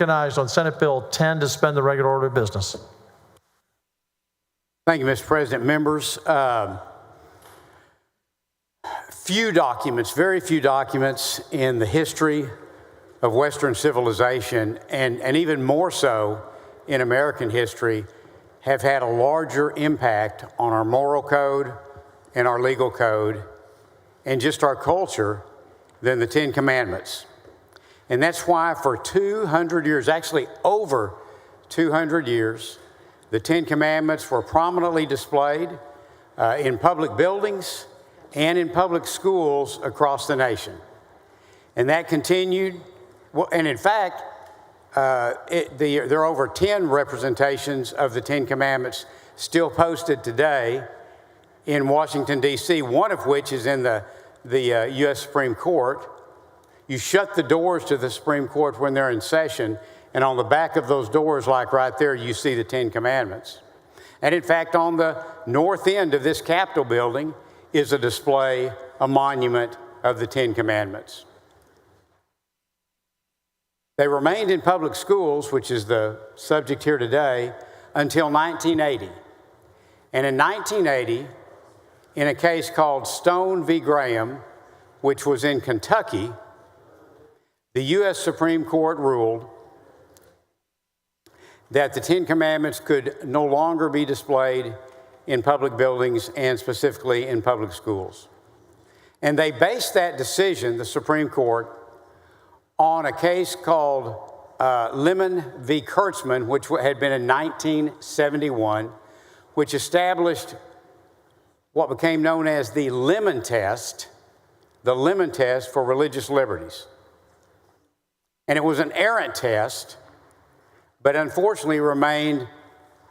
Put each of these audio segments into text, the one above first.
Recognized on Senate Bill 10 to suspend the regular order of business. Thank you, Mr. President. Members, few documents, very few documents in the history of Western civilization, and even more so in American history, have had a larger impact on our moral code and our legal code and just our culture than the 10 Commandments. And that's why for 200 years, actually over 200 years, the 10 Commandments were prominently displayed in public buildings and in public schools across the nation. And that continued, and in fact, there are over 10 representations of the 10 Commandments still posted today in Washington, D.C., one of which is in the U.S. Supreme Court. You shut the doors to the Supreme Court when they're in session, and on the back of those doors, like right there, you see the 10 Commandments. And in fact, on the north end of this Capitol building is a display, a monument of the 10 Commandments. They remained in public schools, which is the subject here today, until 1980. And in 1980, in a case called Stone v. Graham, which was in Kentucky, the U.S. Supreme Court ruled that the 10 Commandments could no longer be displayed in public buildings and specifically in public schools. And they based that decision, the Supreme Court, on a case called Lemon v. Kurtzman, which had been in 1971, which established what became known as the Lemon Test for religious liberties. And it was an errant test, but unfortunately remained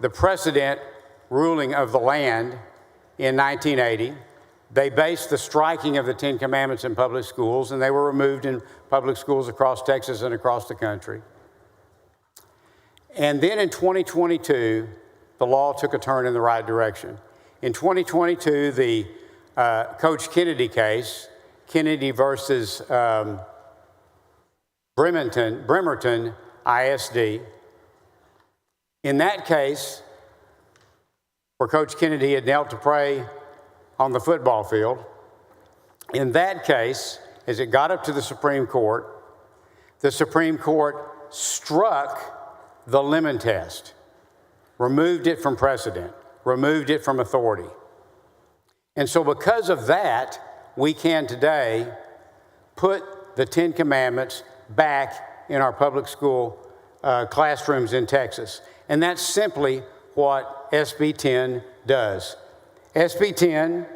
the precedent ruling of the land in 1980. They based the striking of the 10 Commandments in public schools, and they were removed in public schools across Texas and across the country. And then in 2022, the law took a turn in the right direction. In 2022, the Coach Kennedy case, Kennedy versus Bremerton ISD. In that case, where Coach Kennedy had knelt to pray on the football field, in that case, as it got up to the Supreme Court struck the Lemon Test, removed it from precedent, removed it from authority. And so because of that, we can today put the 10 Commandments back in our public school classrooms in Texas. And that's simply what SB10 does. SB10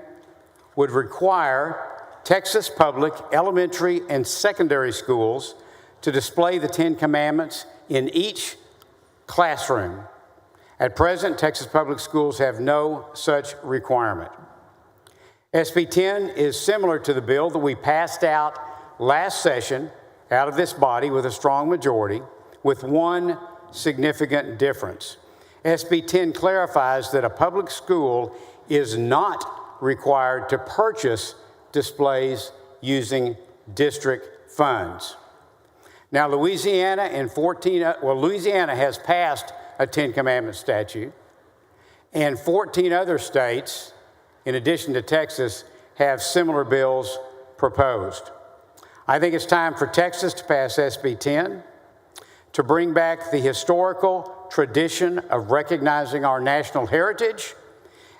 would require Texas public elementary and secondary schools to display the 10 Commandments in each classroom. At present, Texas public schools have no such requirement. SB10 is similar to the bill that we passed out last session out of this body with a strong majority, with one significant difference. SB10 clarifies that a public school is not required to purchase displays using district funds. Now, Louisiana has passed a 10 Commandment statute, and 14 other states, in addition to Texas, have similar bills proposed. I think it's time for Texas to pass SB 10 to bring back the historical tradition of recognizing our national heritage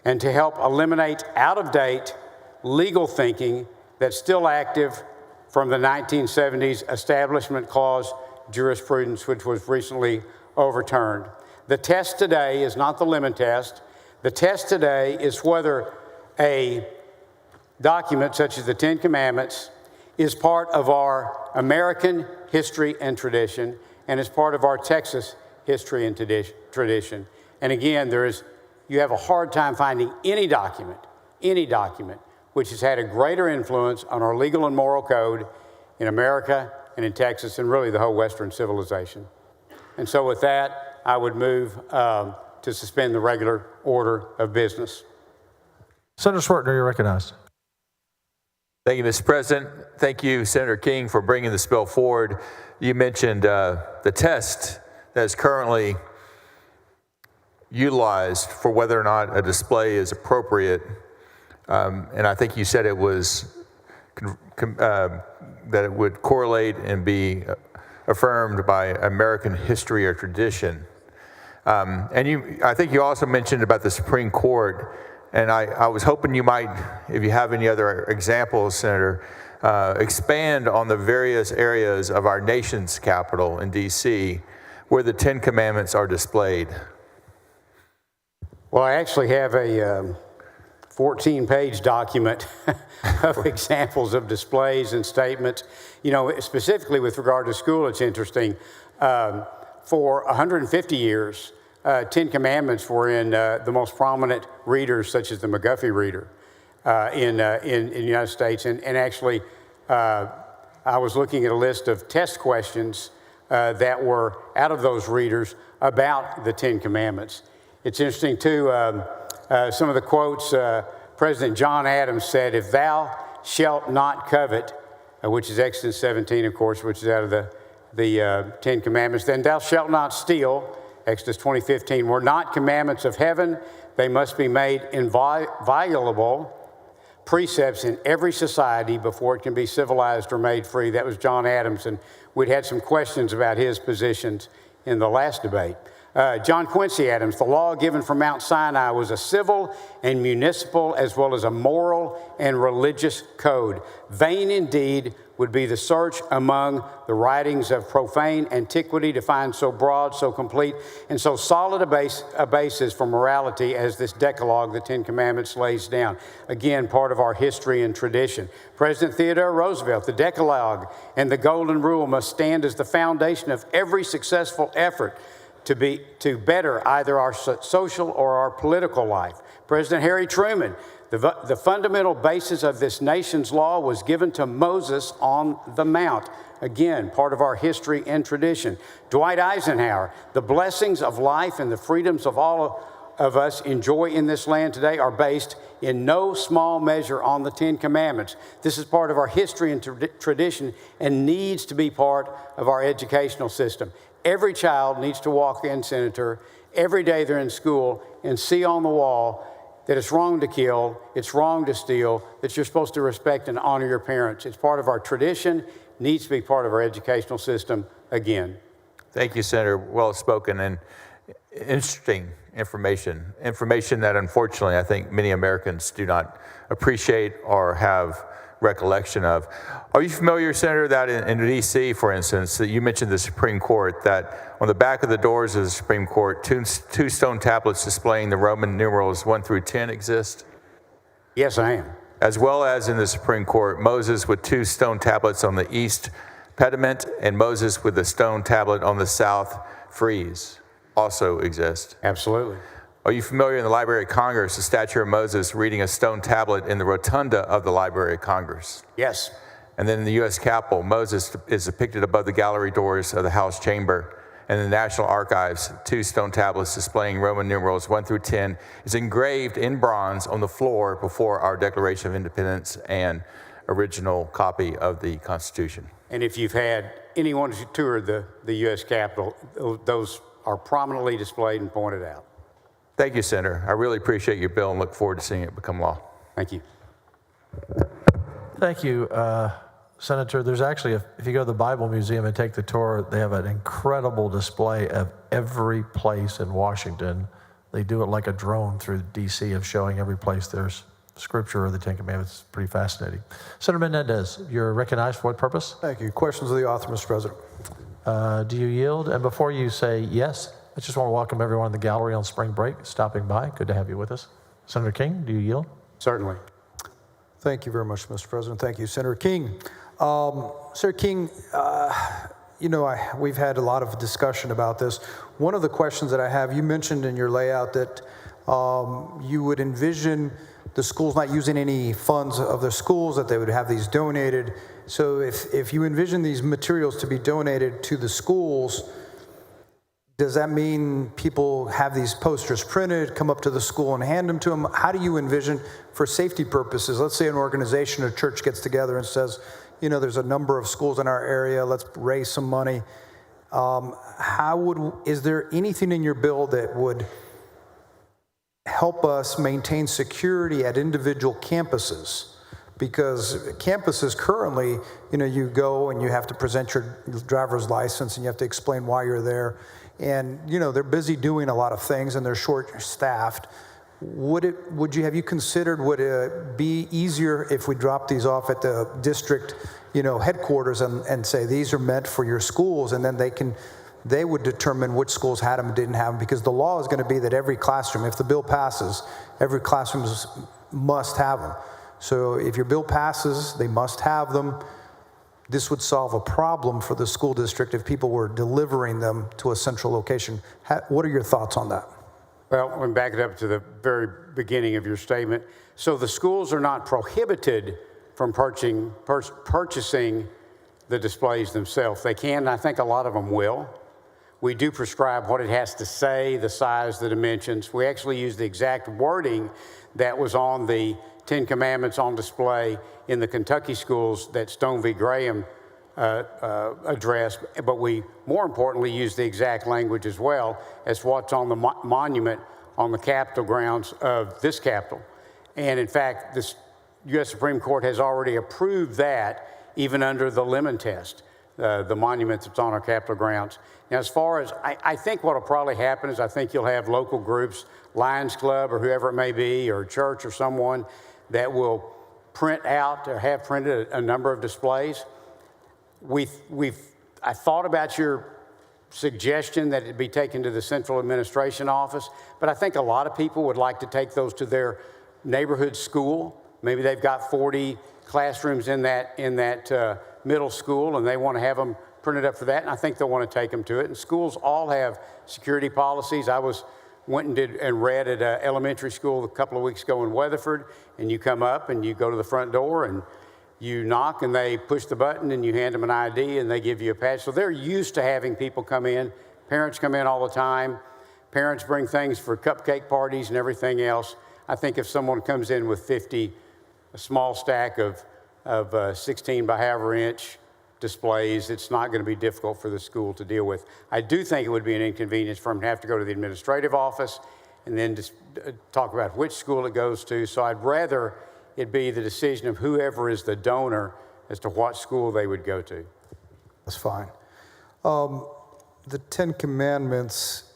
and to help eliminate out-of-date legal thinking that's still active from the 1970s Establishment Clause jurisprudence, which was recently overturned. The test today is not the Lemon Test. The test today is whether a document such as the 10 Commandments is part of our American history and tradition and is part of our Texas history and tradition. And again, you have a hard time finding any document which has had a greater influence on our legal and moral code in America and in Texas and really the whole Western civilization. And so with that, I would move to suspend the regular order of business. Senator Swertner, you're recognized. Thank you, Mr. President. Thank you, Senator King, for bringing this bill forward. You mentioned the test that is currently utilized for whether or not a display is appropriate, and I think you said it was that it would correlate and be affirmed by American history or tradition. And I think you also mentioned about the Supreme Court, and I was hoping you might, if you have any other examples, Senator, expand on the various areas of our nation's capital in D.C. where the Ten Commandments are displayed. Well, I actually have a 14-page document of examples of displays and statements. You know, specifically with regard to school, it's interesting. For 150 years, Ten Commandments were in the most prominent readers, such as the McGuffey reader in the United States. And actually, I was looking at a list of test questions that were out of those readers about the Ten Commandments. It's interesting, too, some of the quotes. President John Adams said, "If thou shalt not covet," which is Exodus 17, of course, which is out of the Ten Commandments, "then thou shalt not steal," Exodus 20:15, "were not commandments of heaven. They must be made inviolable precepts in every society before it can be civilized or made free." That was John Adams, and we'd had some questions about his positions in the last debate. John Quincy Adams, "The law given from Mount Sinai was a civil and municipal as well as a moral and religious code. Vain indeed would be the search among the writings of profane antiquity to find so broad, so complete, and so solid a basis for morality as this Decalogue, the Ten Commandments, lays down." Again, part of our history and tradition. President Theodore Roosevelt, "The Decalogue and the Golden Rule must stand as the foundation of every successful effort to better either our social or our political life." President Harry Truman, the fundamental basis of this nation's law was given to Moses on the Mount." Again, part of our history and tradition. Dwight Eisenhower, "The blessings of life and the freedoms of all of us enjoy in this land today are based in no small measure on the Ten Commandments." This is part of our history and tradition and needs to be part of our educational system. Every child needs to walk in, Senator, every day they're in school and see on the wall that it's wrong to kill, it's wrong to steal, that you're supposed to respect and honor your parents. It's part of our tradition, needs to be part of our educational system again. Thank you, Senator. Well spoken and interesting information that unfortunately I think many Americans do not appreciate or have recollection of. Are you familiar, Senator, that in D.C., for instance, that you mentioned the Supreme Court, that on the back of the doors of the Supreme Court, two stone tablets displaying the Roman numerals 1 through 10 exist? Yes, I am. As well as in the Supreme Court, Moses with 2 stone tablets on the east pediment and Moses with a stone tablet on the south frieze also exist. Absolutely. Are you familiar in the Library of Congress, the statue of Moses reading a stone tablet in the rotunda of the Library of Congress? Yes. And then in the U.S. Capitol, Moses is depicted above the gallery doors of the House chamber. And in the National Archives, 2 stone tablets displaying Roman numerals 1 through 10 is engraved in bronze on the floor before our Declaration of Independence and original copy of the Constitution. And if you've had anyone who toured the U.S. Capitol, those are prominently displayed and pointed out. Thank you, Senator. I really appreciate your bill and look forward to seeing it become law. Thank you. Thank you, Senator. There's actually, if you go to the Bible Museum and take the tour, they have an incredible display of every place in Washington. They do it like a drone through D.C. of showing every place there's scripture or the Ten Commandments. It's pretty fascinating. Senator Menendez, you're recognized for what purpose? Thank you. Questions of the author, Mr. President. Do you yield? And before you say yes, I just want to welcome everyone in the gallery on spring break, stopping by. Good to have you with us. Senator King, do you yield? Certainly. Thank you very much, Mr. President. Thank you, Senator King. Senator King, we've had a lot of discussion about this. One of the questions that I have, you mentioned in your layout that you would envision the schools not using any funds of their schools, that they would have these donated. So if you envision these materials to be donated to the schools, Does that mean people have these posters printed, come up to the school and hand them to them? How do you envision, for safety purposes, let's say an organization, a church gets together and says, there's a number of schools in our area, let's raise some money. Is there anything in your bill that would help us maintain security at individual campuses? Because campuses currently, you go and you have to present your driver's license and you have to explain why you're there. And, they're busy doing a lot of things and they're short-staffed. Would you considered, would it be easier if we drop these off at the district, headquarters and say, these are meant for your schools, and then they would determine which schools had them and didn't have them, because the law is going to be that every classroom, if the bill passes, every classroom must have them. So if your bill passes, they must have them. This would solve a problem for the school district if people were delivering them to a central location. What are your thoughts on that? Well, let me back it up to the very beginning of your statement. So the schools are not prohibited from purchasing the displays themselves. They can, and I think a lot of them will. We do prescribe what it has to say, the size, the dimensions. We actually use the exact wording that was on the 10 Commandments on display in the Kentucky schools that Stone v. Graham addressed, but we more importantly use the exact language as well as what's on the monument on the Capitol grounds of this Capitol. And in fact, this U.S. Supreme Court has already approved that, even under the Lemon test, the monument that's on our Capitol grounds. Now, as far as, I think what will probably happen is I think you'll have local groups, Lions Club or whoever it may be, or church or someone that will print out or have printed a number of displays. I thought about your suggestion that it be taken to the central administration office, but I think a lot of people would like to take those to their neighborhood school. Maybe they've got 40 classrooms in that middle school and they want to have them printed up for that, and I think they'll want to take them to it. And schools all have security policies. I went and read at an elementary school a couple of weeks ago in Weatherford, and you come up and you go to the front door and you knock and they push the button and you hand them an ID and they give you a patch. So they're used to having people come in. Parents come in all the time. Parents bring things for cupcake parties and everything else. I think if someone comes in with 50, a small stack of 16 by however inch displays, it's not going to be difficult for the school to deal with. I do think it would be an inconvenience for them to have to go to the administrative office and then just talk about which school it goes to. So I'd rather it be the decision of whoever is the donor as to what school they would go to. That's fine. The 10 Commandments,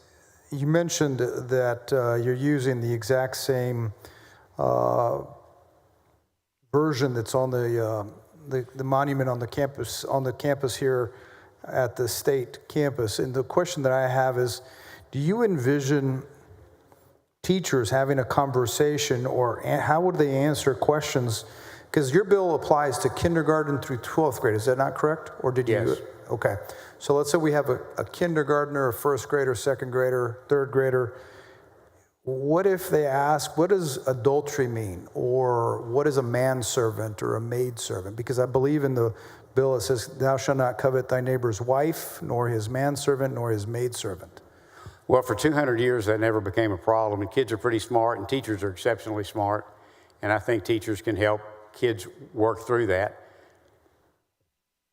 you mentioned that you're using the exact same version that's on the monument on the campus here at the state campus. And the question that I have is, do you envision teachers having a conversation, or how would they answer questions? Because your bill applies to kindergarten through 12th grade, is that not correct? Or did you? Yes. Okay. So let's say we have a kindergartner, a first grader, second grader, third grader. What if they ask, what does adultery mean? Or what is a manservant or a maidservant? Because I believe in the bill it says, thou shalt not covet thy neighbor's wife, nor his manservant, nor his maidservant. Well, for 200 years, that never became a problem. And kids are pretty smart, and teachers are exceptionally smart. And I think teachers can help kids work through that.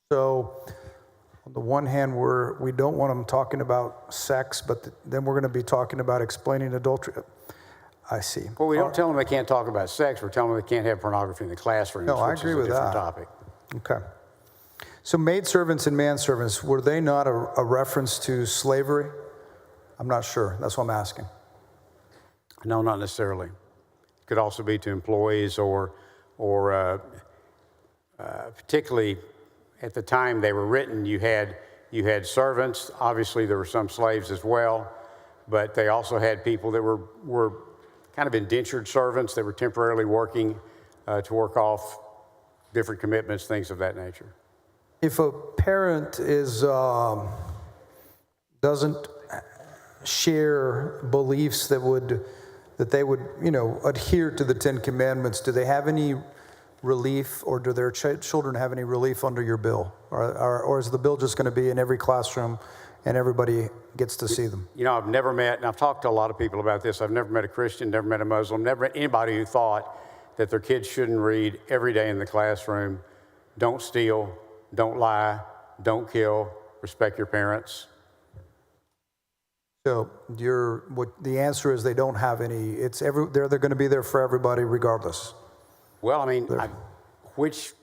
So on the one hand, we don't want them talking about sex, but then we're going to be talking about explaining adultery. I see. Well, we don't tell them they can't talk about sex. We're telling them they can't have pornography in the classroom. No, I agree with that. Topic. Okay. So maidservants and manservants, were they not a reference to slavery? I'm not sure. That's what I'm asking. No, not necessarily. It could also be to employees or particularly at the time they were written, you had servants. Obviously, there were some slaves as well, but they also had people that were kind of indentured servants that were temporarily working to work off different commitments, things of that nature. If a parent doesn't share beliefs that they would adhere to the 10 Commandments, do they have any relief, or do their children have any relief under your bill? Or is the bill just going to be in every classroom and everybody gets to see them. You know, I've never met, and I've talked to a lot of people about this, I've never met a Christian, never met a Muslim, never met anybody who thought that their kids shouldn't read every day in the classroom, don't steal, don't lie, don't kill, respect your parents. So the answer is they don't have any. They're going to be there for everybody regardless. Well, I mean, which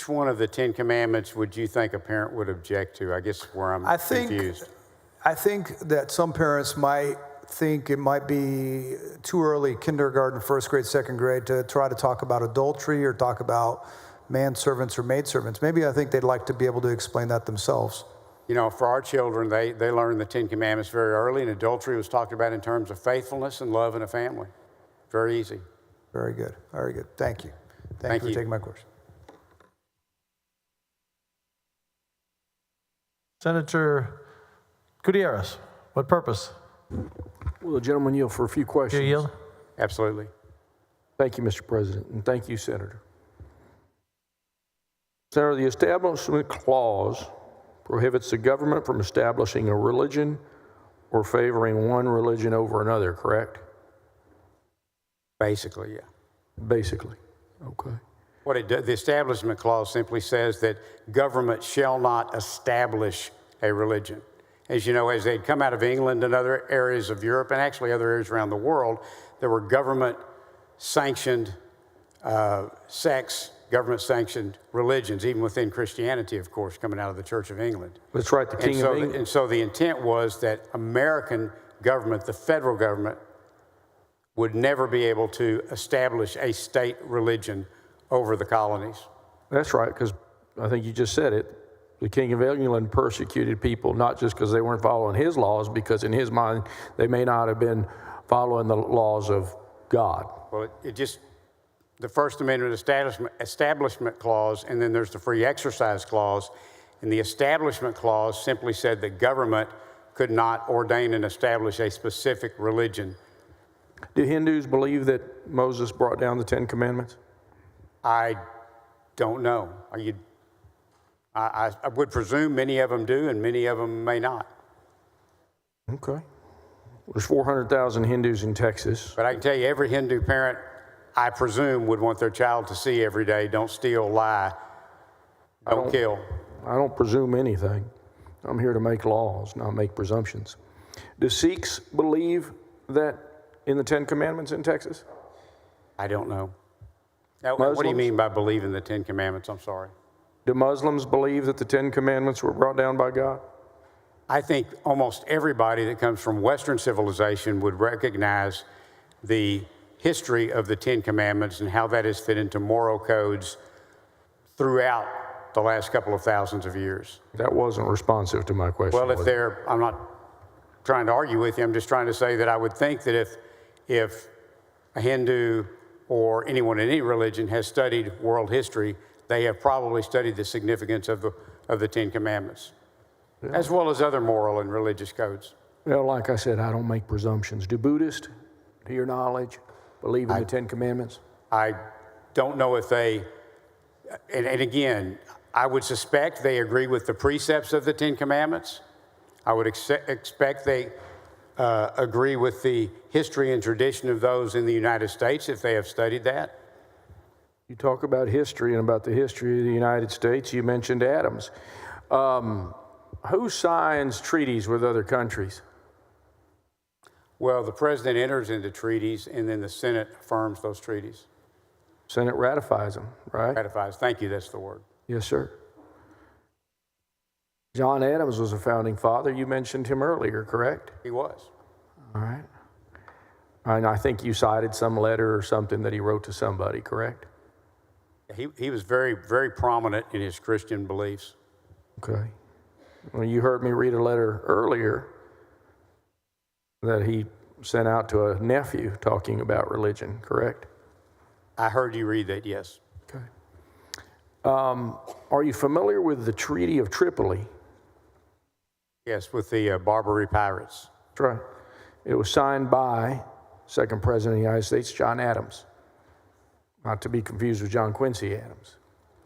one of the 10 Commandments would you think a parent would object to? I guess where I'm confused. I think that some parents might think it might be too early, kindergarten, first grade, second grade, to try to talk about adultery or talk about manservants or maidservants. Maybe I think they'd like to be able to explain that themselves. You know, for our children, they learn the 10 Commandments very early, and adultery was talked about in terms of faithfulness and love in a family. Very easy. Very good. Very good. Thank you. Thank you for taking my question. Senator Gutierrez, what purpose? Will the gentleman yield for a few questions? You yield? Absolutely. Thank you, Mr. President, and thank you, Senator. Senator, the Establishment Clause prohibits the government from establishing a religion or favoring one religion over another, correct? Basically, yeah. Basically, okay. The Establishment Clause simply says that government shall not establish a religion. As you know, as they'd come out of England and other areas of Europe, and actually other areas around the world, there were government-sanctioned sects, government-sanctioned religions, even within Christianity, of course, coming out of the Church of England. That's right, the King of England. And so the intent was that American government, the federal government, would never be able to establish a state religion over the colonies. That's right, because I think you just said it. The King of England persecuted people not just because they weren't following his laws, because in his mind, they may not have been following the laws of God. Well, the First Amendment Establishment Clause, and then there's the Free Exercise Clause. And the Establishment Clause simply said that government could not ordain and establish a specific religion. Do Hindus believe that Moses brought down the 10 Commandments? I don't know. I would presume many of them do, and many of them may not. Okay. There's 400,000 Hindus in Texas. But I can tell you, every Hindu parent, I presume, would want their child to see every day, don't steal, lie, don't kill. I don't presume anything. I'm here to make laws, not make presumptions. Do Sikhs believe that in the 10 Commandments in Texas? I don't know. Now, what do you mean by believe in the 10 Commandments? I'm sorry. Do Muslims believe that the 10 Commandments were brought down by God? I think almost everybody that comes from Western civilization would recognize the history of the 10 Commandments and how that has fit into moral codes throughout the last couple of thousands of years. That wasn't responsive to my question. Well, I'm not trying to argue with you. I'm just trying to say that I would think that if a Hindu or anyone in any religion has studied world history, they have probably studied the significance of the 10 Commandments, as well as other moral and religious codes. Well, like I said, I don't make presumptions. Do Buddhists, to your knowledge, believe in the 10 Commandments? I don't know if they, and again, I would suspect they agree with the precepts of the 10 Commandments. I would expect they agree with the history and tradition of those in the United States if they have studied that. You talk about history and about the history of the United States. You mentioned Adams. Who signs treaties with other countries? Well, the president enters into treaties, and then the Senate affirms those treaties. Senate ratifies them, right? Ratifies. Thank you. That's the word. Yes, sir. John Adams was a founding father. You mentioned him earlier, correct? He was. All right. And I think you cited some letter or something that he wrote to somebody, correct? He was very, very prominent in his Christian beliefs. Okay. Well, you heard me read a letter earlier that he sent out to a nephew talking about religion, correct? I heard you read that, yes. Okay. Are you familiar with the Treaty of Tripoli? Yes, with the Barbary Pirates. That's right. It was signed by second President of the United States, John Adams. Not to be confused with John Quincy Adams.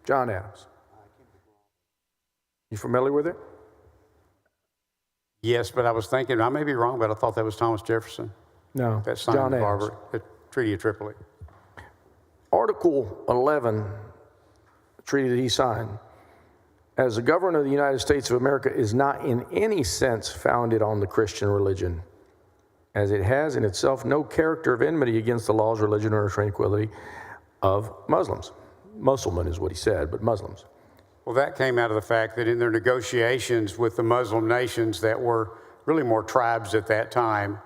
John Adams. You familiar with it? Yes, but I was thinking, I may be wrong, but I thought that was Thomas Jefferson No, that signed John the Adams. the Treaty of Tripoli. Article 11, treaty that he signed, as the government of the United States of America is not in any sense founded on the Christian religion, as it has in itself no character of enmity against the laws, religion, or tranquility of Muslims. Mussulman is what he said, but Muslims. Well, that came out of the fact that in their negotiations with the Muslim nations that were really more tribes at that time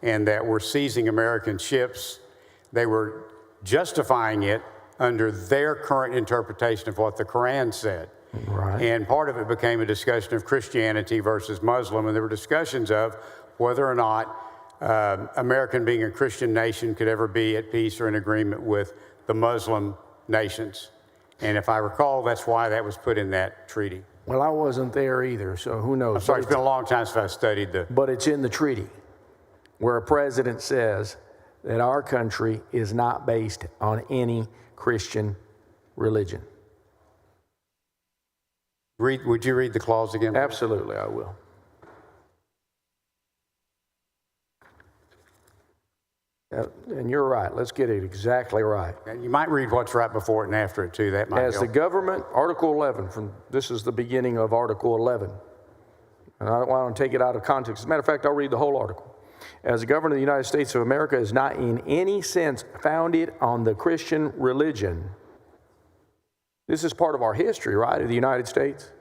and that were seizing American ships, they were justifying it under their current interpretation of what the Quran said. Right. And part of it became a discussion of Christianity versus Muslim, and there were discussions of whether or not American, being a Christian nation, could ever be at peace or in agreement with the Muslim nations. And if I recall, that's why that was put in that treaty. Well, I wasn't there either, so who knows? I'm sorry, it's been a long time since I studied the... But it's in the treaty where a president says that our country is not based on any Christian religion. Would you read the clause again? Absolutely, I will. And you're right. Let's get it exactly right. And you might read what's right before it and after it, too. That might As the help. government, Article 11, this is the beginning of Article 11. And I don't want to take it out of context. As a matter of fact, I'll read the whole article. As the government of the United States of America is not in any sense founded on the Christian religion. This is part of our history, right, of the United States?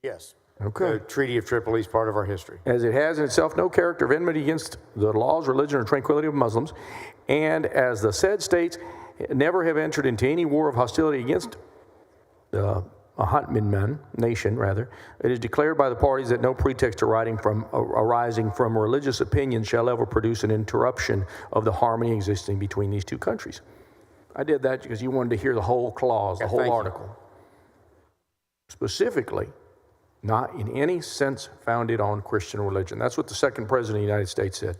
Yes. Okay. The Treaty of Tripoli is part of our history. As it has in itself no character of enmity against the laws, religion, or tranquility of Muslims, and as the said states never have entered into any war of hostility against a nation, it is declared by the parties that no pretext arising from religious opinion shall ever produce an interruption of the harmony existing between these two countries. I did that because you wanted to hear the whole clause, the whole article. Specifically, not in any sense founded on Christian religion. That's what the second president of the United States said.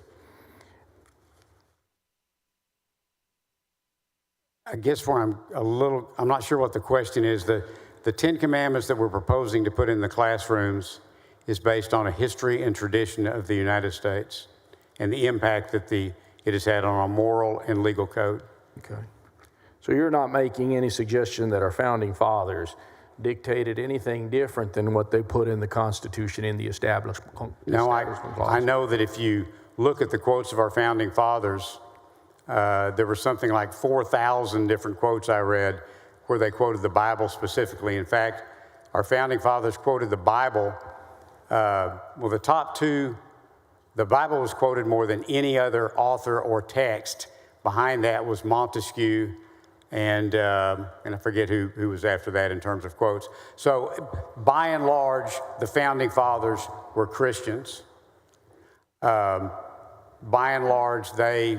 I guess where I'm not sure what the question is. The 10 Commandments that we're proposing to put in the classrooms is based on a history and tradition of the United States and the impact that it has had on our moral and legal code. Okay. So you're not making any suggestion that our founding fathers dictated anything different than what they put in the Constitution in the establishment clause? No, I know that if you look at the quotes of our founding fathers, there were something like 4,000 different quotes I read where they quoted the Bible specifically. In fact, our founding fathers quoted the Bible. The top two, the Bible was quoted more than any other author or text. Behind that was Montesquieu, and I forget who was after that in terms of quotes. So by and large, the founding fathers were Christians. By and large, they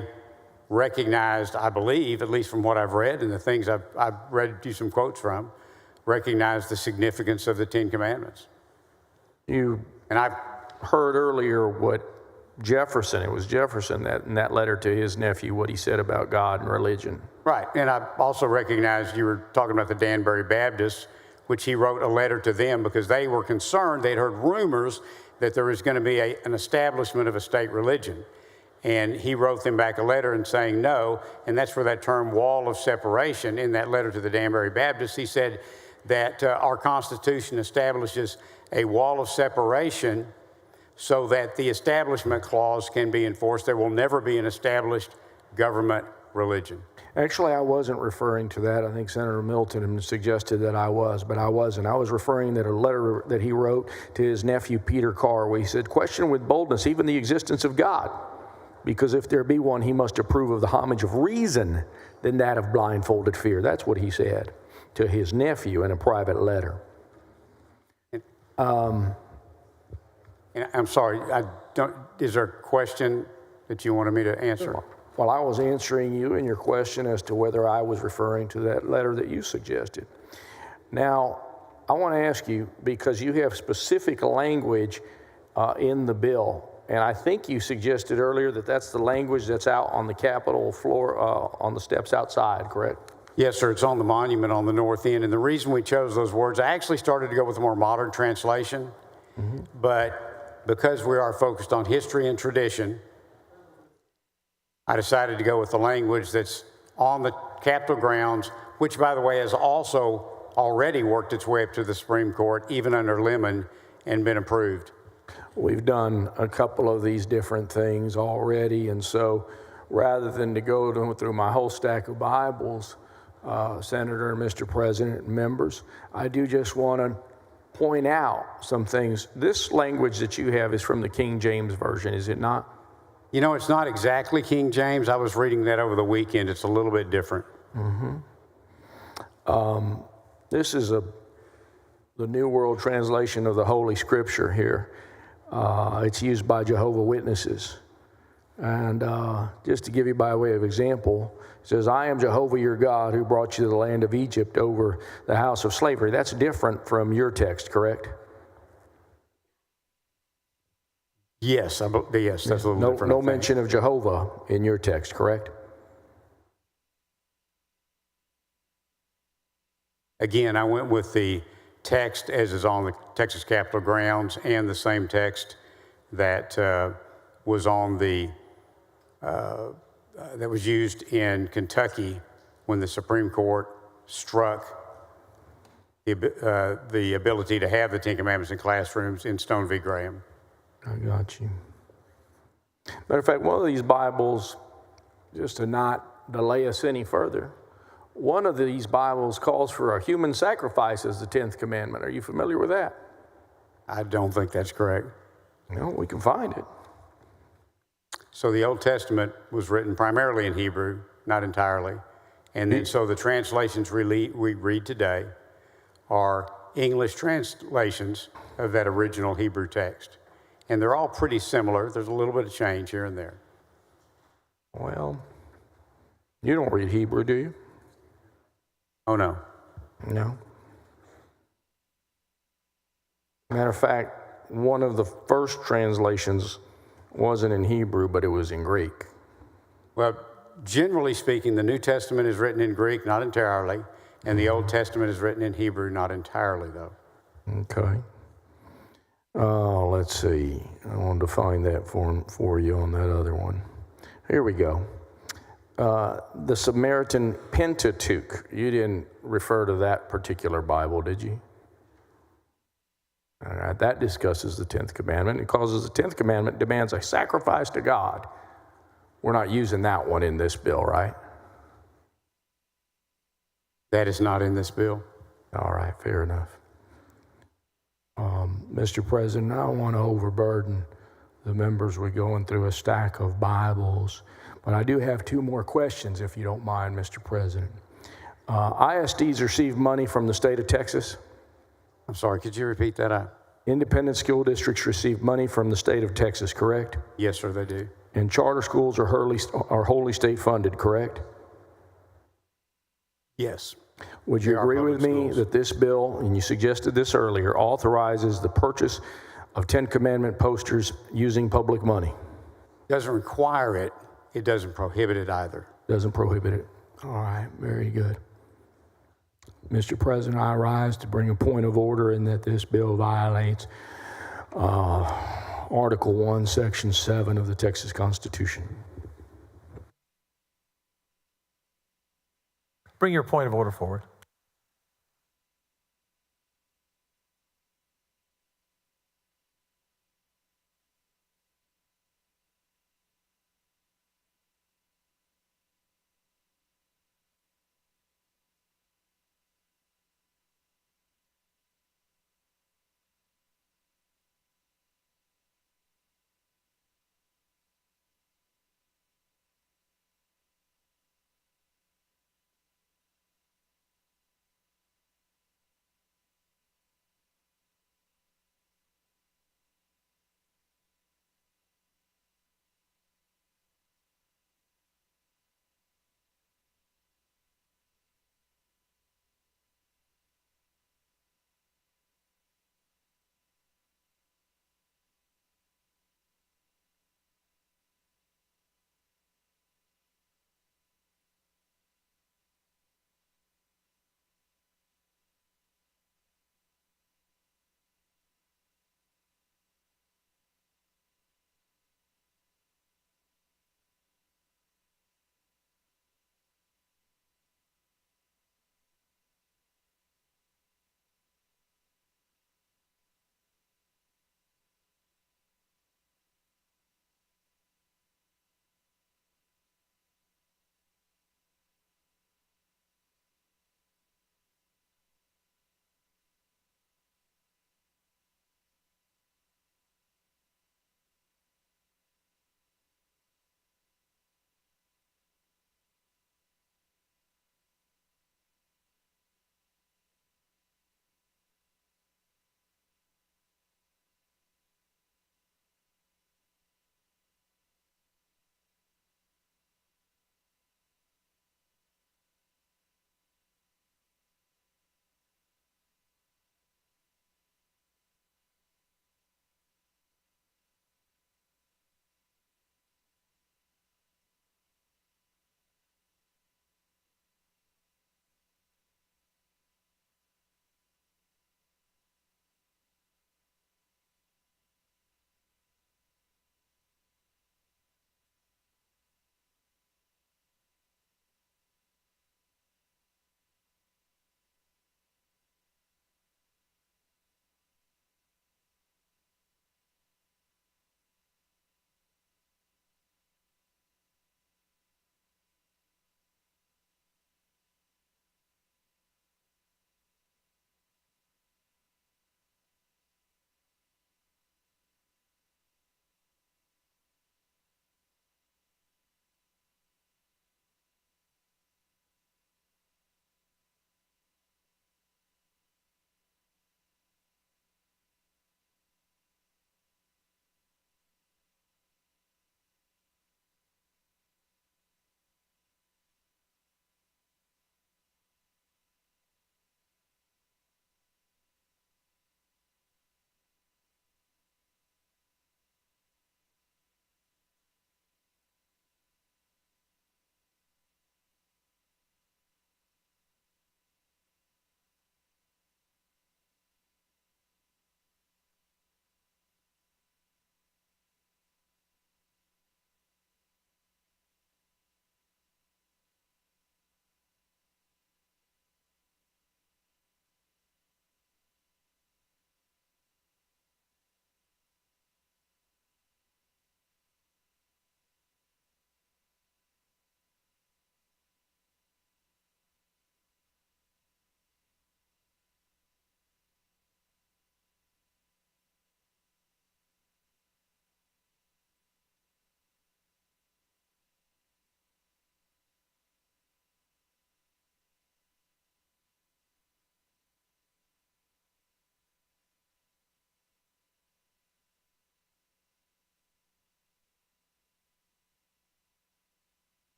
recognized, I believe, at least from what I've read and the things I've read you some quotes from, recognized the significance of the 10 Commandments. And I've heard earlier what Jefferson, it was Jefferson that in that letter to his nephew, what he said about God and religion. Right, and I also recognized you were talking about the Danbury Baptists, which he wrote a letter to them because they were concerned. They'd heard rumors that there was going to be an establishment of a state religion. And he wrote them back a letter and saying no, and that's where that term wall of separation, in that letter to the Danbury Baptists, he said that our Constitution establishes a wall of separation so that the Establishment Clause can be enforced. There will never be an established government religion. Actually, I wasn't referring to that. I think Senator Milton suggested that I was, but I wasn't. I was referring to a letter that he wrote to his nephew, Peter Carr, where he said, question with boldness even the existence of God, because if there be one, he must approve of the homage of reason than that of blindfolded fear. That's what he said to his nephew in a private letter. I'm sorry, is there a question that you wanted me to answer? Well, I was answering you in your question as to whether I was referring to that letter that you suggested. Now, I want to ask you, because you have specific language in the bill, and I think you suggested earlier that that's the language that's out on the Capitol floor, on the steps outside, correct? Yes, sir. It's on the monument on the north end. And the reason we chose those words, I actually started to go with a more modern translation. But because we are focused on history and tradition, I decided to go with the language that's on the Capitol grounds, which, by the way, has also already worked its way up to the Supreme Court, even under Lemon, and been approved. We've done a couple of these different things already, and so rather than to go through my whole stack of Bibles, Senator, Mr. President, and members, I do just want to point out some things. This language that you have is from the King James Version, is it not? You know, it's not exactly King James. I was reading that over the weekend. It's a little bit different. This is the New World Translation of the Holy Scripture here. It's used by Jehovah's Witnesses. And just to give you by way of example, it says, I am Jehovah your God who brought you to the land of Egypt over the house of slavery. That's different from your text, correct? Yes, yes, that's a little different. No mention of Jehovah in your text, correct? Again, I went with the text as is on the Texas Capitol grounds and the same text that was on the that was used in Kentucky when the Supreme Court struck the ability to have the Ten Commandments in classrooms in Stone v. Graham. I got you. Matter of fact, one of these Bibles, just to not delay us any further, one of these Bibles calls for a human sacrifice as the 10th commandment. Are you familiar with that? I don't think that's correct. No, we can find it. So the Old Testament was written primarily in Hebrew, not entirely. And then so the translations we read today are English translations of that original Hebrew text. And they're all pretty similar. There's a little bit of change here and there. Well, you don't read Hebrew, do you? Oh, no. No. Matter of fact, one of the first translations wasn't in Hebrew, but it was in Greek. Well, generally speaking, the New Testament is written in Greek, not entirely, and the Old Testament is written in Hebrew, not entirely, though. Okay. Let's see. I wanted to find that for you on that other one. Here we go. The Samaritan Pentateuch. You didn't refer to that particular Bible, did you? All right, that discusses the 10th commandment. It causes the 10th commandment demands a sacrifice to God. We're not using that one in this bill, right? That is not in this bill. All right, fair enough. Mr. President, I don't want to overburden the members. We're going through a stack of Bibles, but I do have two more questions, if you don't mind, Mr. President. ISDs receive money from the state of Texas. I'm sorry, could you repeat that? Independent school districts receive money from the state of Texas, correct? Yes, sir, they do. And charter schools are wholly state funded, correct? Yes. Would you agree with me that this bill, and you suggested this earlier, authorizes the purchase of 10 Commandment posters using public money? Doesn't require it. It doesn't prohibit it either. Doesn't prohibit it. All right, very good. Mr. President, I rise to bring a point of order in that this bill violates Article 1, Section 7 of the Texas Constitution. Bring your point of order forward.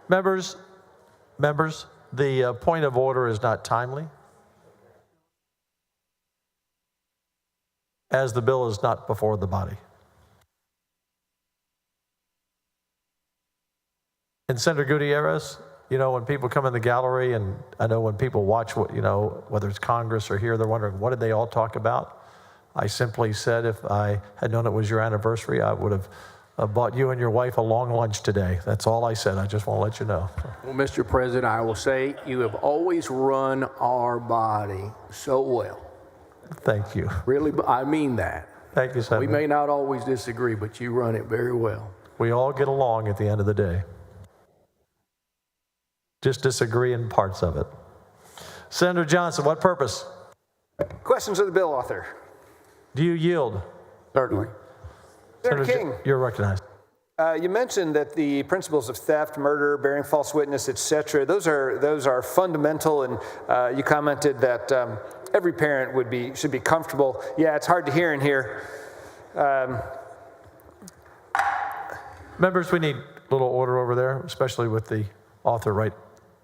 Members, the point of order is not timely, as the bill is not before the body. And Senator Gutierrez, you know, when people come in the gallery, and I know when people watch what, you know, whether it's Congress or here, they're wondering, what did they all talk about? I simply said, if I had known it was your anniversary, I would have bought you and your wife a long lunch today. That's all I said. I just want to let you know. Well, Mr. President, I will say you have always run our body so well. Thank you. Really, I mean that. Thank you, Senator. We may not always disagree, but you run it very well. We all get along at the end of the day. Just disagree in parts of it. Senator Johnson, what purpose? Questions of the bill author? Do you yield? Certainly. Senator King, You're recognized. you mentioned that the principles of theft, murder, bearing false witness, etc., those are fundamental, and you commented that every parent should be comfortable. Yeah, it's hard to hear in here. Members, we need a little order over there, especially with the author right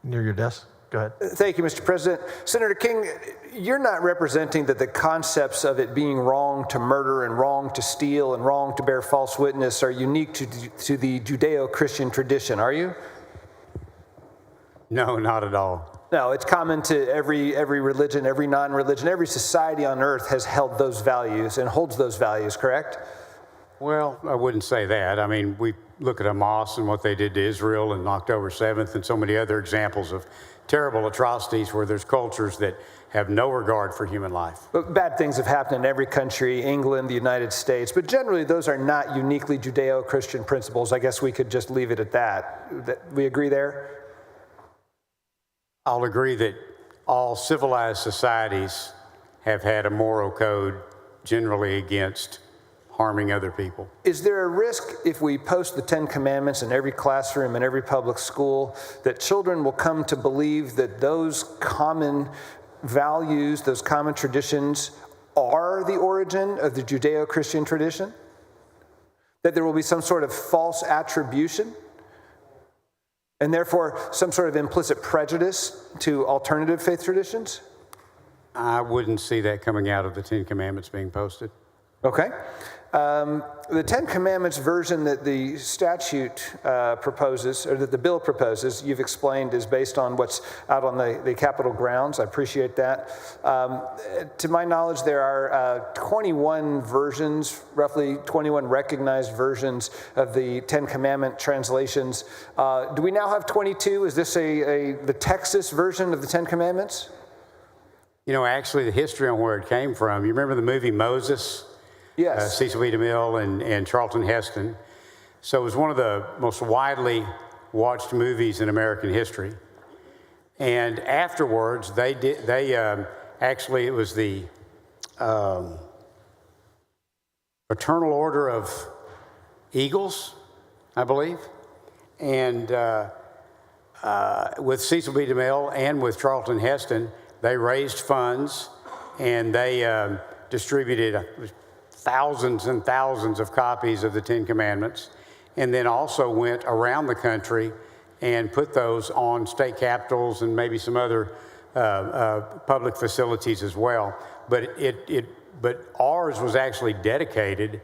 near your desk. Go ahead. Thank you, Mr. President. Senator King, you're not representing that the concepts of it being wrong to murder and wrong to steal and wrong to bear false witness are unique to the Judeo-Christian tradition, are you? No, not at all. No, it's common to every religion, every non-religion, every society on earth has held those values and holds those values, correct? Well, I wouldn't say that. I mean, we look at Hamas and what they did to Israel and October 7th and so many other examples of terrible atrocities where there's cultures that have no regard for human life. But bad things have happened in every country, England, the United States, but generally those are not uniquely Judeo-Christian principles. I guess we could just leave it at that. We agree there? I'll agree that all civilized societies have had a moral code generally against harming other people. Is there a risk if we post the 10 Commandments in every classroom in every public school that children will come to believe that those common values, those common traditions are the origin of the Judeo-Christian tradition? That there will be some sort of false attribution? And therefore some sort of implicit prejudice to alternative faith traditions? I wouldn't see that coming out of the 10 Commandments being posted. Okay. The 10 Commandments version that the statute proposes, or that the bill proposes, you've explained is based on what's out on the Capitol grounds. I appreciate that. To my knowledge, there are 21 versions, roughly 21 recognized versions of the 10 Commandment translations. Do we now have 22? Is this the Texas version of the 10 Commandments? You know, actually, the history on where it came from, you remember the movie Moses? Yes. Cecil B. DeMille and Charlton Heston. So it was one of the most widely watched movies in American history. And afterwards, actually, it was the Fraternal Order of Eagles, I believe. And with Cecil B. DeMille and with Charlton Heston, they raised funds and they distributed thousands and thousands of copies of the 10 Commandments, and then also went around the country and put those on state capitals and maybe some other public facilities as well. But ours was actually dedicated.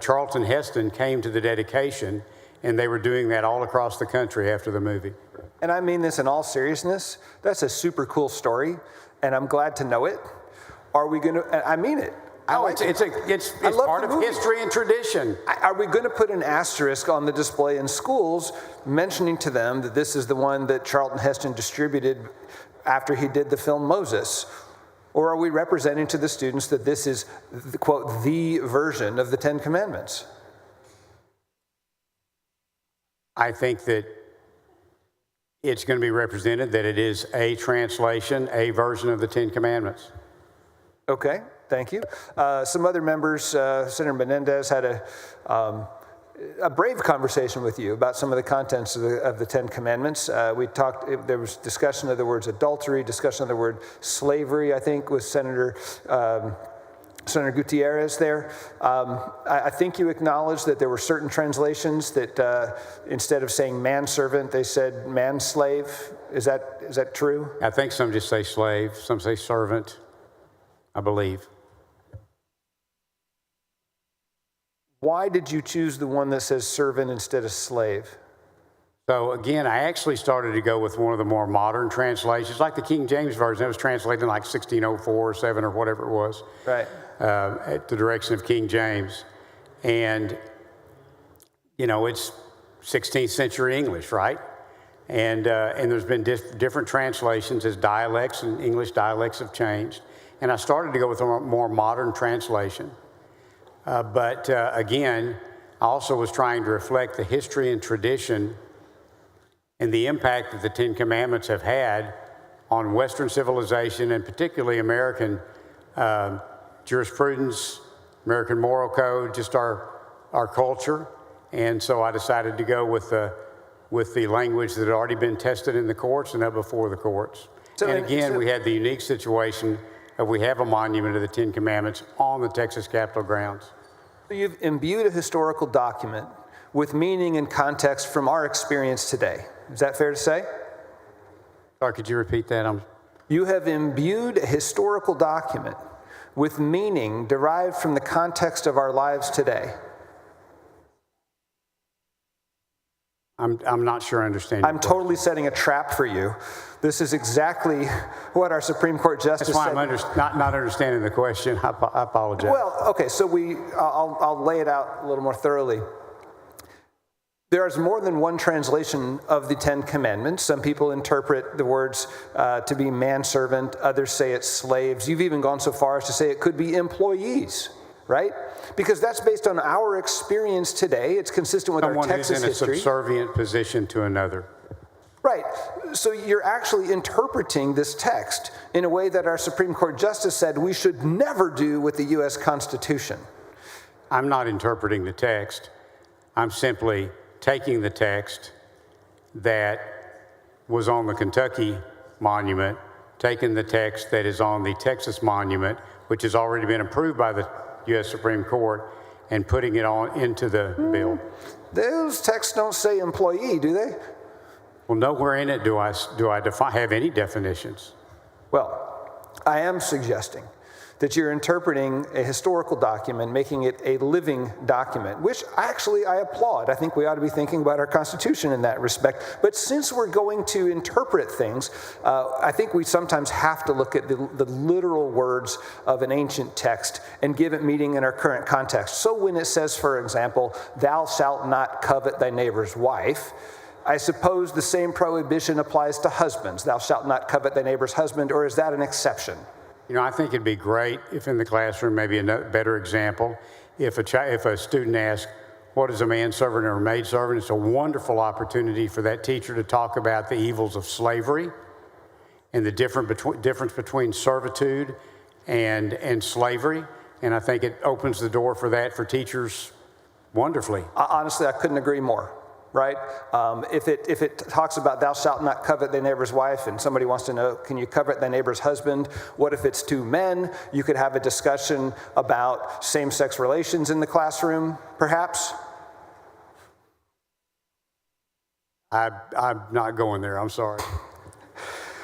Charlton Heston came to the dedication, and they were doing that all across the country after the movie. And I mean this in all seriousness. That's a super cool story, and I'm glad to know it. Are we going to? I mean it. It's part of history and tradition. Are we going to put an asterisk on the display in schools mentioning to them that this is the one that Charlton Heston distributed after he did the film Moses? Or are we representing to the students that this is, quote, the version of the 10 Commandments? I think that it's going to be represented that it is a translation, a version of the 10 Commandments. Okay. Thank you. Some other members, Senator Menendez had a brave conversation with you about some of the contents of the 10 Commandments. We talked, there was discussion of the words adultery, discussion of the word slavery, I think, with Senator Senator Gutierrez there. I think you acknowledged that there were certain translations that instead of saying manservant, they said manslave. Is that true? I think some just say slave, some say servant, I believe. Why did you choose the one that says servant instead of slave? So again, I actually started to go with one of the more modern translations, like the King James Version. It was translated in like 1604 or 7 or whatever it was. Right. At the direction of King James. And, it's 16th century English, right? And there's been different translations as dialects and English dialects have changed. And I started to go with a more modern translation. But again, I also was trying to reflect the history and tradition and the impact that the Ten Commandments have had on Western civilization and particularly American jurisprudence, American moral code, just our culture. And so I decided to go with the language that had already been tested in the courts and up before the courts. And again, we had the unique situation of we have a monument of the Ten Commandments on the Texas Capitol grounds. So you've imbued a historical document with meaning and context from our experience today. Is that fair to say? Sorry, could you repeat that? You have imbued a historical document with meaning derived from the context of our lives today. I'm not sure I understand. I'm totally setting a trap for you. This is exactly what our Supreme Court Justice That's why said. I'm not understanding the question. I apologize. Well, okay, so I'll lay it out a little more thoroughly. There is more than one translation of the Ten Commandments. Some people interpret the words to be manservant, others say it's slaves. You've even gone so far as to say it could be employees, right? Because that's based on our experience today. It's consistent with our Texas history. Someone who's in a subservient position to another. Right. So you're actually interpreting this text in a way that our Supreme Court Justice said we should never do with the U.S. Constitution. I'm not interpreting the text. I'm simply taking the text that was on the Kentucky monument, taking the text that is on the Texas monument, which has already been approved by the U.S. Supreme Court, and putting it on into the bill. Those texts don't say employee, do they? Well, nowhere in it do I have any definitions. Well, I am suggesting that you're interpreting a historical document, making it a living document, which actually I applaud. I think we ought to be thinking about our Constitution in that respect. But since we're going to interpret things, I think we sometimes have to look at the literal words of an ancient text and give it meaning in our current context. So when it says, for example, thou shalt not covet thy neighbor's wife, I suppose the same prohibition applies to husbands. Thou shalt not covet thy neighbor's husband, or is that an exception? I think it'd be great if in the classroom, maybe a better example, if a student asks, what is a manservant or a maidservant? It's a wonderful opportunity for that teacher to talk about the evils of slavery and the difference between servitude and slavery. And I think it opens the door for that for teachers wonderfully. Honestly, I couldn't agree more. Right? If it talks about thou shalt not covet thy neighbor's wife, and somebody wants to know, can you covet thy neighbor's husband? What if it's two men? You could have a discussion about same-sex relations in the classroom, perhaps. I'm not going there. I'm sorry.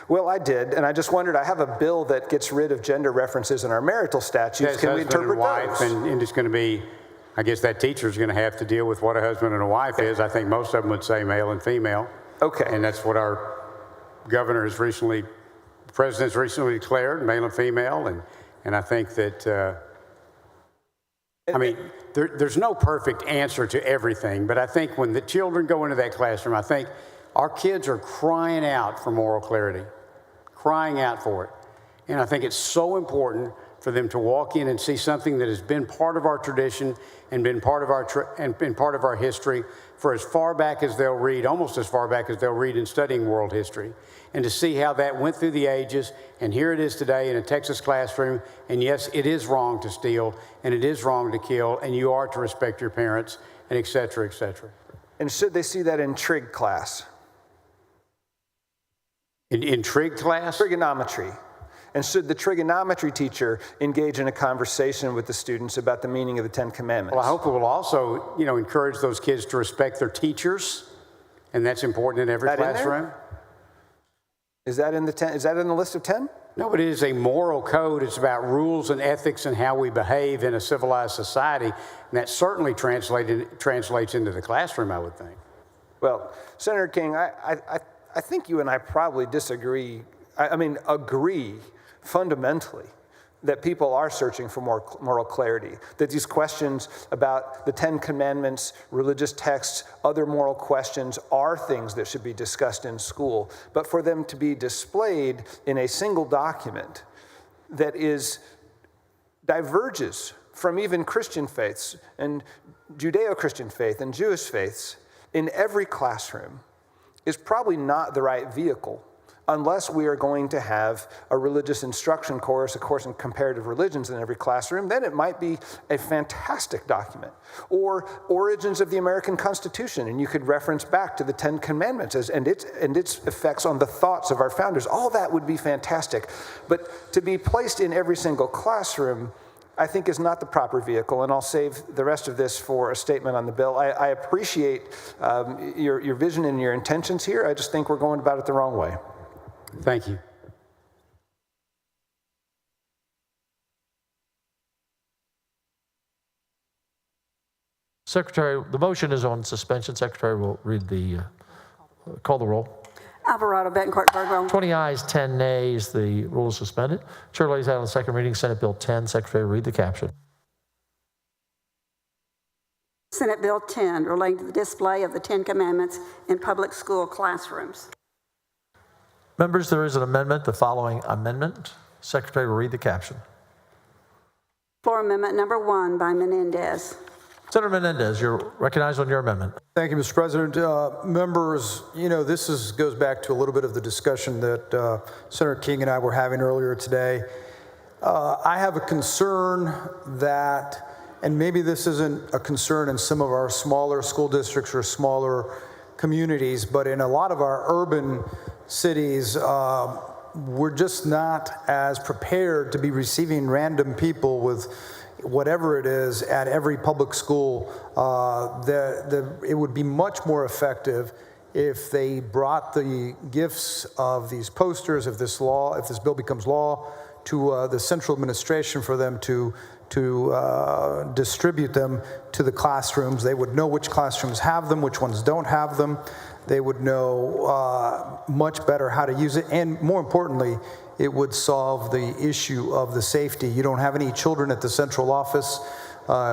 Well, I did, and I just wondered, I have a bill that gets rid of gender references in our marital statutes. Can we interpret wife, those? And it's going to be, I guess that teacher's going to have to deal with what a husband and a wife is. I think most of them would say male and female. Okay. And that's what our governor has recently, the president's recently declared, male and female. And I think that, there's no perfect answer to everything, but I think when the children go into that classroom, I think our kids are crying out for moral clarity, crying out for it. And I think it's so important for them to walk in and see something that has been part of our tradition and been part of our history for as far back as they'll read, almost as far back as they'll read in studying world history, and to see how that went through the ages, and here it is today in a Texas classroom, and yes, it is wrong to steal, and it is wrong to kill, and you are to respect your parents, and et cetera, et cetera. And should they see that in trig class? In trig class? Trigonometry. And should the trigonometry teacher engage in a conversation with the students about the meaning of the Ten Commandments? Well, I hope it will also, encourage those kids to respect their teachers, and that's important in every That in there? classroom. Is that in the list of 10? No, but it is a moral code. It's about rules and ethics and how we behave in a civilized society, and that certainly translates into the classroom, I would think. Well, Senator King, I think you and I probably disagree, agree fundamentally that people are searching for more moral clarity, that these questions about the Ten Commandments, religious texts, other moral questions are things that should be discussed in school, but for them to be displayed in a single document that diverges from even Christian faiths and Judeo-Christian faith and Jewish faiths in every classroom is probably not the right vehicle unless we are going to have a religious instruction course, a course in comparative religions in every classroom. Then it might be a fantastic document. Or origins of the American Constitution, and you could reference back to the Ten Commandments and its effects on the thoughts of our founders. All that would be fantastic. But to be placed in every single classroom, I think is not the proper vehicle, and I'll save the rest of this for a statement on the bill. I appreciate your vision and your intentions here. I just think we're going about it the wrong way. Thank you. Secretary, the motion is on suspension. Secretary will read call the roll. Alvarado, Betancourt, Birdwell. 20 ayes, 10 nays. The rule is suspended. Chair lays out on second reading Senate Bill 10. Secretary, read the caption. Senate Bill 10, relating to the display of the Ten Commandments in public school classrooms. Members, there is an amendment. The following amendment. Secretary will read the caption. Floor Amendment Number 1 by Menendez. Senator Menendez, you're recognized on your amendment. Thank you, Mr. President. Members, this goes back to a little bit of the discussion that Senator King and I were having earlier today. I have a concern that, and maybe this isn't a concern in some of our smaller school districts or smaller communities, but in a lot of our urban cities, we're just not as prepared to be receiving random people with whatever it is at every public school. It would be much more effective if they brought the gifts of these posters, if this bill becomes law, to the central administration for them to distribute them to the classrooms. They would know which classrooms have them, which ones don't have them. They would know much better how to use it, and more importantly, it would solve the issue of the safety. You don't have any children at the central office.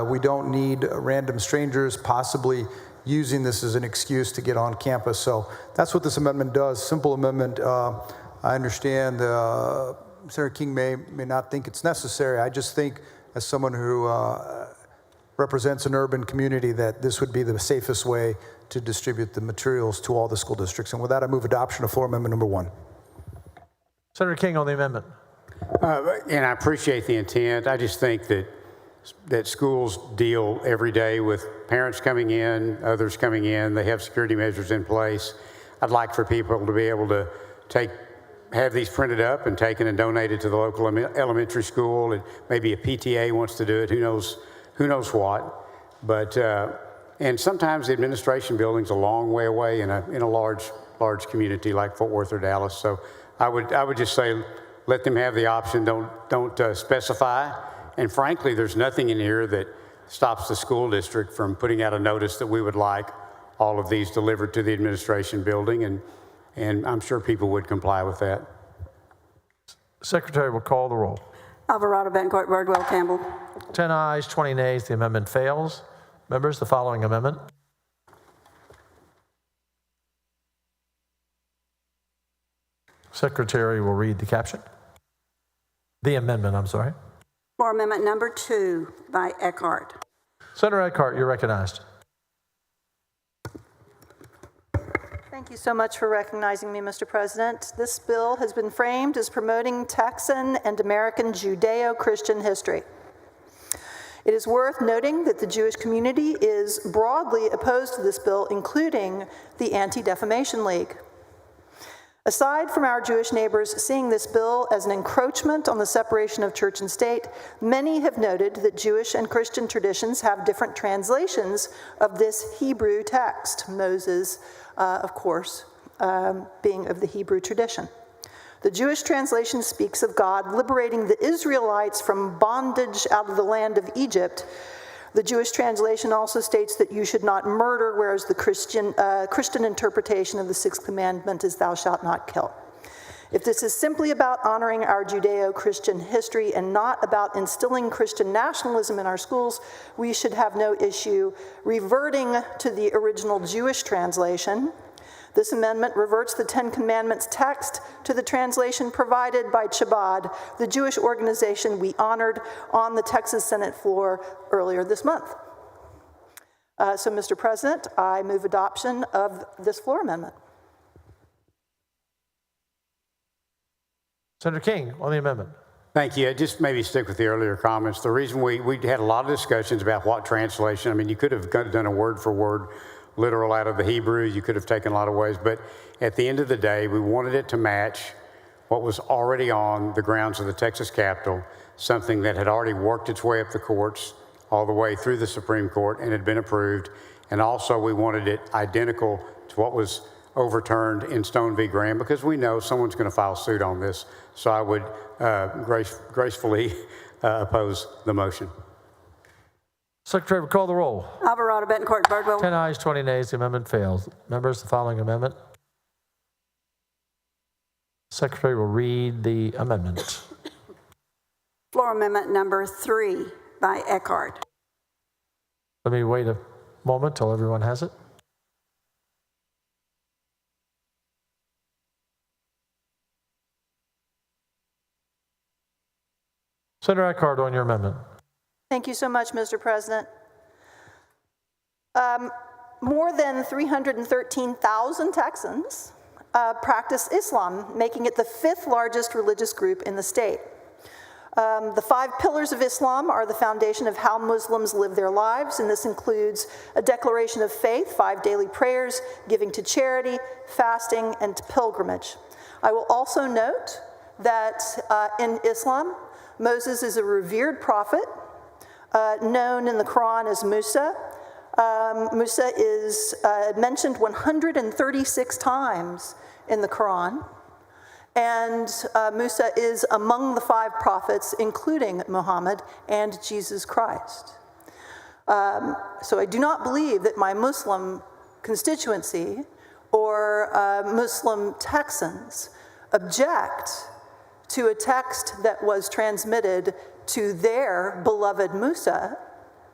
We don't need random strangers possibly using this as an excuse to get on campus. So that's what this amendment does. Simple amendment. I understand Senator King may not think it's necessary. I just think, as someone who represents an urban community, that this would be the safest way to distribute the materials to all the school districts. And with that, I move adoption of floor amendment number 1. Senator King on the amendment. And I appreciate the intent. I just think that schools deal every day with parents coming in, others coming in. They have security measures in place. I'd like for people to be able to have these printed up and taken and donated to the local elementary school. And maybe a PTA wants to do it. Who knows what? But and sometimes the administration building's a long way away in a large community like Fort Worth or Dallas. So I would just say, let them have the option. Don't specify. And frankly, there's nothing in here that stops the school district from putting out a notice that we would like all of these delivered to the administration building, and I'm sure people would comply with that. Secretary will call the roll. Alvarado, Betancourt, Birdwell, Campbell. 10 ayes, 20 nays. The amendment fails. Members, the following amendment. Secretary will read the caption. The amendment, I'm sorry. Floor Amendment Number 2 by Eckhart. Senator Eckhart, you're recognized. Thank you so much for recognizing me, Mr. President. This bill has been framed as promoting Texan and American Judeo-Christian history. It is worth noting that the Jewish community is broadly opposed to this bill, including the Anti-Defamation League. Aside from our Jewish neighbors seeing this bill as an encroachment on the separation of church and state, many have noted that Jewish and Christian traditions have different translations of this Hebrew text, Moses, of course, being of the Hebrew tradition. The Jewish translation speaks of God liberating the Israelites from bondage out of the land of Egypt. The Jewish translation also states that you should not murder, whereas the Christian interpretation of the sixth commandment is thou shalt not kill. If this is simply about honoring our Judeo-Christian history and not about instilling Christian nationalism in our schools, we should have no issue reverting to the original Jewish translation. This amendment reverts the Ten Commandments text to the translation provided by Chabad, the Jewish organization we honored on the Texas Senate floor earlier this month. So, Mr. President, I move adoption of this floor amendment. Senator King on the amendment. Thank you. Just maybe stick with the earlier comments. The reason we had a lot of discussions about what translation, I mean, you could have done a word for word literal out of the Hebrew, you could have taken a lot of ways, but at the end of the day, we wanted it to match what was already on the grounds of the Texas Capitol, something that had already worked its way up the courts, all the way through the Supreme Court and had been approved. And also we wanted it identical to what was overturned in Stone v. Graham, because we know someone's going to file suit on this. So I would gracefully oppose the motion. Secretary will call the roll. Alvarado, Betancourt, Birdwell. 10 ayes, 20 nays. The amendment fails. Members, the following amendment. Secretary will read the amendment. Floor amendment number 3 by Eckhart. Let me wait a moment till everyone has it. Senator Eckhart on your amendment. Thank you so much, Mr. President. More than 313,000 Texans practice Islam, making it the 5th largest religious group in the state. The 5 pillars of Islam are the foundation of how Muslims live their lives, and this includes a declaration of faith, 5 daily prayers, giving to charity, fasting, and pilgrimage. I will also note that in Islam, Moses is a revered prophet, known in the Quran as Musa. Musa is mentioned 136 times in the Quran, and Musa is among the 5 prophets, including Muhammad and Jesus Christ. So I do not believe that my Muslim constituency or Muslim Texans object to a text that was transmitted to their beloved Musa,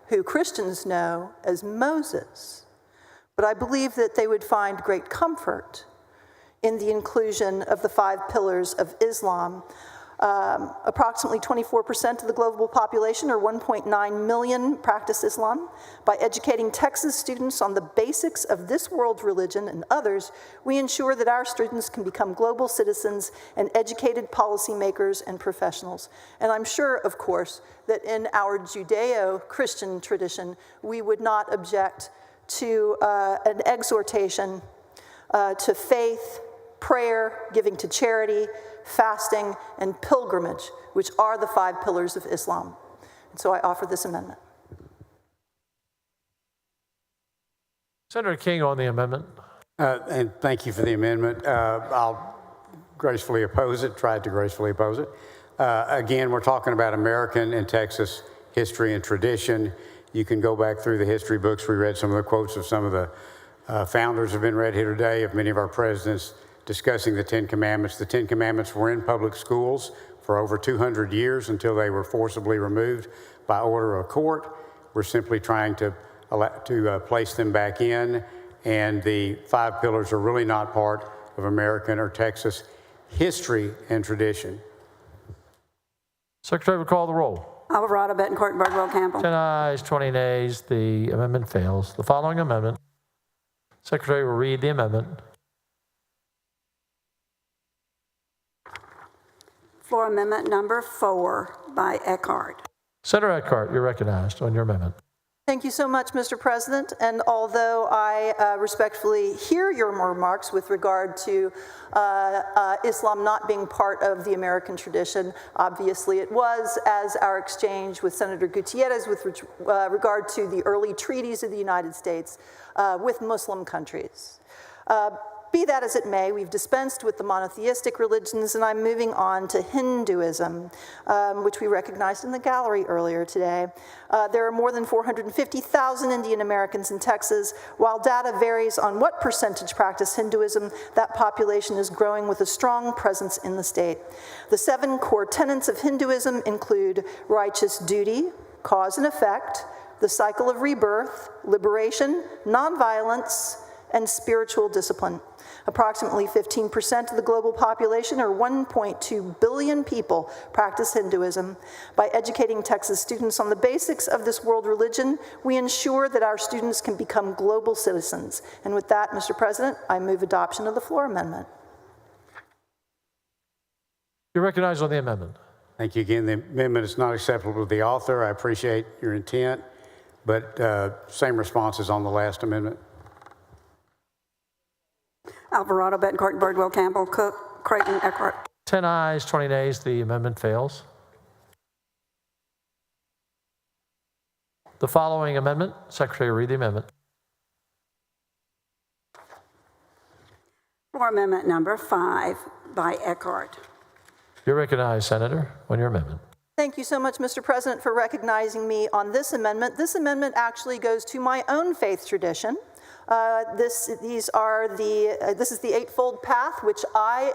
who Christians know as Moses. But I believe that they would find great comfort in the inclusion of the 5 pillars of Islam. Approximately 24% of the global population, or 1.9 million, practice Islam. By educating Texas students on the basics of this world religion and others, we ensure that our students can become global citizens and educated policymakers and professionals. And I'm sure, of course, that in our Judeo-Christian tradition, we would not object to an exhortation to faith, prayer, giving to charity, fasting, and pilgrimage, which are the 5 pillars of Islam. And so I offer this amendment. Senator King on the amendment. And thank you for the amendment. I'll gracefully oppose it, try to gracefully oppose it. Again, we're talking about American and Texas history and tradition. You can go back through the history books. We read some of the quotes of some of the founders have been read here today, of many of our presidents discussing the 10 Commandments. The 10 Commandments were in public schools for over 200 years until they were forcibly removed by order of court. We're simply trying to place them back in, and the 5 pillars are really not part of American or Texas history and tradition. Secretary will call the roll. Alvarado, Betancourt, Birdwell, Campbell. 10 ayes, 20 nays. The amendment fails. The following amendment. Secretary will read the amendment. Floor amendment number 4 by Eckhart. Senator Eckhart, you're recognized on your amendment. Thank you so much, Mr. President. And although I respectfully hear your remarks with regard to Islam not being part of the American tradition, obviously it was, as our exchange with Senator Gutierrez with regard to the early treaties of the United States with Muslim countries. Be that as it may, we've dispensed with the monotheistic religions, and I'm moving on to Hinduism, which we recognized in the gallery earlier today. There are more than 450,000 Indian Americans in Texas. While data varies on what percentage practice Hinduism, that population is growing with a strong presence in the state. The 7 core tenets of Hinduism include righteous duty, cause and effect, the cycle of rebirth, liberation, nonviolence, and spiritual discipline. Approximately 15% of the global population, or 1.2 billion people, practice Hinduism. By educating Texas students on the basics of this world religion, we ensure that our students can become global citizens. And with that, Mr. President, I move adoption of the floor amendment. You're recognized on the amendment. Thank you again. The amendment is not acceptable to the author. I appreciate your intent, but same responses on the last amendment. Alvarado, Betancourt, Birdwell, Campbell, Cook, Creighton, Eckhart. 10 ayes, 20 nays, the amendment fails. The following amendment, Secretary, read the amendment. Floor amendment number 5 by Eckhart. You're recognized, Senator, on your amendment. Thank you so much, Mr. President, for recognizing me on this amendment. This amendment actually goes to my own faith tradition. This is the Eightfold Path, which I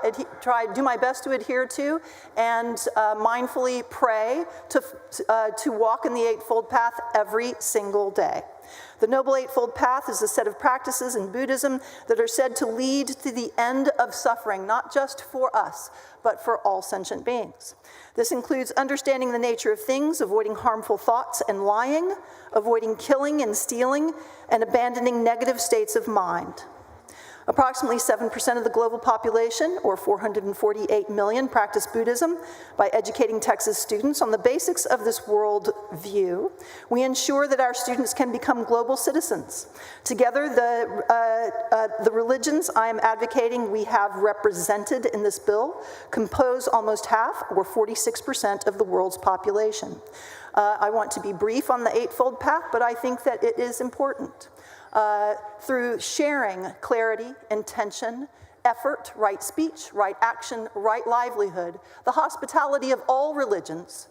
do my best to adhere to and mindfully pray to walk in the Eightfold Path every single day. The Noble Eightfold Path is a set of practices in Buddhism that are said to lead to the end of suffering, not just for us, but for all sentient beings. This includes understanding the nature of things, avoiding harmful thoughts and lying, avoiding killing and stealing, and abandoning negative states of mind. Approximately 7% of the global population, or 448 million, practice Buddhism. By educating Texas students on the basics of this world view, we ensure that our students can become global citizens. Together, the religions I am advocating we have represented in this bill compose almost half, or 46%, of the world's population. I want to be brief on the Eightfold Path, but I think that it is important. Through sharing, clarity, intention, effort, right speech, right action, right livelihood, the hospitality of all religions,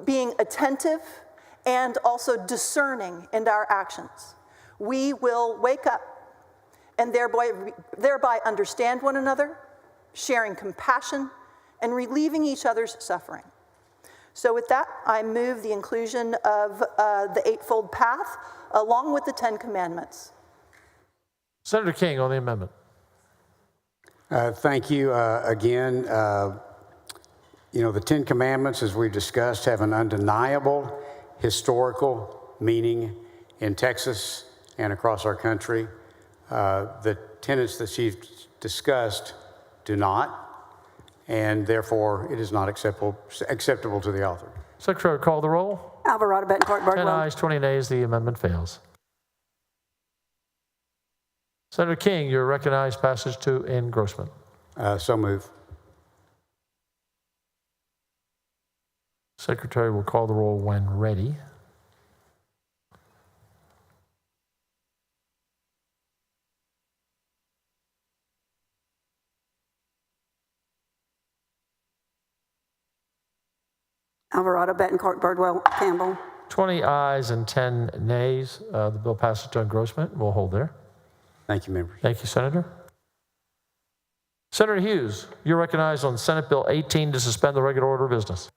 being attentive and also discerning in our actions, we will wake up and thereby understand one another, sharing compassion, and relieving each other's suffering. So with that, I move the inclusion of the Eightfold Path along with the 10 Commandments. Senator King on the amendment. Thank you again. The 10 Commandments, as we've discussed, have an undeniable historical meaning in Texas and across our country. The tenets that she's discussed do not, and therefore it is not acceptable to the author. Secretary, call the roll. Alvarado, Betancourt, 10 Birdwell. ayes, 20 nays, the amendment fails. Senator King, you're recognized. Passage to engrossment. So move. Secretary will call the roll when ready. Alvarado, Betancourt, Birdwell, Campbell. 20 ayes and 10 nays. The bill passes to engrossment. We'll hold there. Thank you, members. Thank you, Senator. Senator Hughes, you're recognized on Senate Bill 18 to suspend the regular order of business.